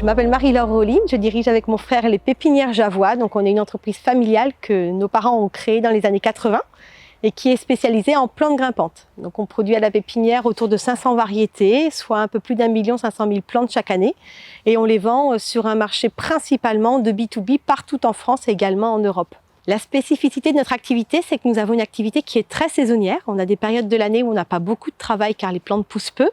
Je m'appelle Marie-Laure Rolline, je dirige avec mon frère les Pépinières Javois. Donc on est une entreprise familiale que nos parents ont créée dans les années 80 et qui est spécialisée en plantes grimpantes. Donc on produit à la pépinière autour de 500 variétés, soit un peu plus d'1 500 000 plantes chaque année. Et on les vend sur un marché principalement de B2B partout en France et également en Europe. La spécificité de notre activité, c'est que nous avons une activité qui est très saisonnière. On a des périodes de l'année où on n'a pas beaucoup de travail car les plantes poussent peu,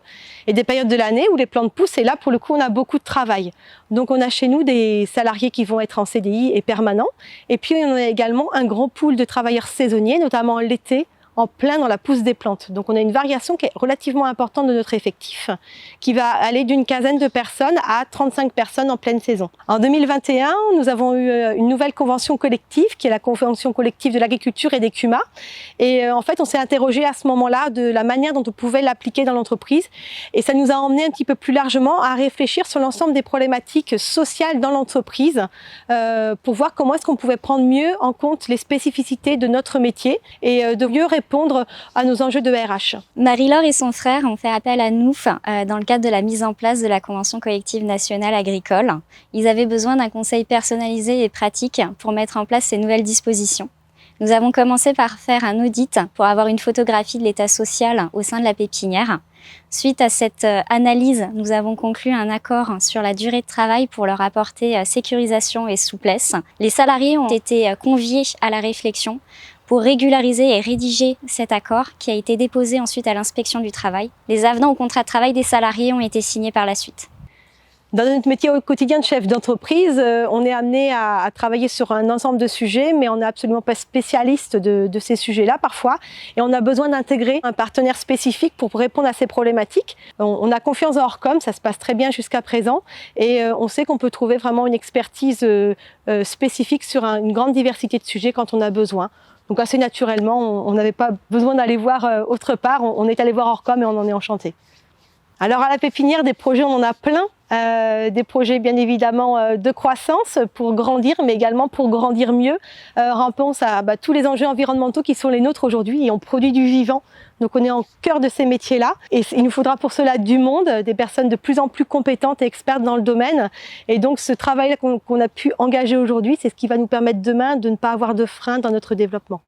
et des périodes de l'année où les plantes poussent et là, pour le coup, on a beaucoup de travail. Donc on a chez nous des salariés qui vont être en CDI et permanents, et puis on a également un grand pool de travailleurs saisonniers, notamment l'été, en plein dans la pousse des plantes. Donc on a une variation qui est relativement importante de notre effectif, qui va aller d'une quinzaine de personnes à 35 personnes en pleine saison. En 2021, nous avons eu une nouvelle convention collective, qui est la convention collective de l'agriculture et des CUMA. Et en fait, on s'est interrogé à ce moment-là de la manière dont on pouvait l'appliquer dans l'entreprise. Et ça nous a emmené un petit peu plus largement à réfléchir sur l'ensemble des problématiques sociales dans l'entreprise pour voir comment est-ce qu'on pouvait prendre mieux en compte les spécificités de notre métier et de mieux répondre à nos enjeux de RH. Marie-Laure et son frère ont fait appel à nous dans le cadre de la mise en place de la Convention collective nationale agricole. Ils avaient besoin d'un conseil personnalisé et pratique pour mettre en place ces nouvelles dispositions. Nous avons commencé par faire un audit pour avoir une photographie de l'état social au sein de la pépinière. Suite à cette analyse, nous avons conclu un accord sur la durée de travail pour leur apporter sécurisation et souplesse. Les salariés ont été conviés à la réflexion pour régulariser et rédiger cet accord qui a été déposé ensuite à l'inspection du travail. Les avenants au contrat de travail des salariés ont été signés par la suite. Dans notre métier au quotidien de chef d'entreprise, on est amené à travailler sur un ensemble de sujets, mais on n'est absolument pas spécialiste de ces sujets-là parfois. Et on a besoin d'intégrer un partenaire spécifique pour répondre à ces problématiques. On a confiance en Orcom, ça se passe très bien jusqu'à présent. Et on sait qu'on peut trouver vraiment une expertise spécifique sur une grande diversité de sujets quand on a besoin. Donc assez naturellement, on n'avait pas besoin d'aller voir autre part. On est allé voir Orcom et on en est enchanté. Alors à la pépinière, des projets, on en a plein. Des projets bien évidemment de croissance pour grandir, mais également pour grandir mieux. Réponse à tous les enjeux environnementaux qui sont les nôtres aujourd'hui, et on produit du vivant. Donc on est en cœur de ces métiers-là, et il nous faudra pour cela du monde, des personnes de plus en plus compétentes et expertes dans le domaine. Et donc ce travail-là qu'on a pu engager aujourd'hui, c'est ce qui va nous permettre demain de ne pas avoir de frein dans notre développement.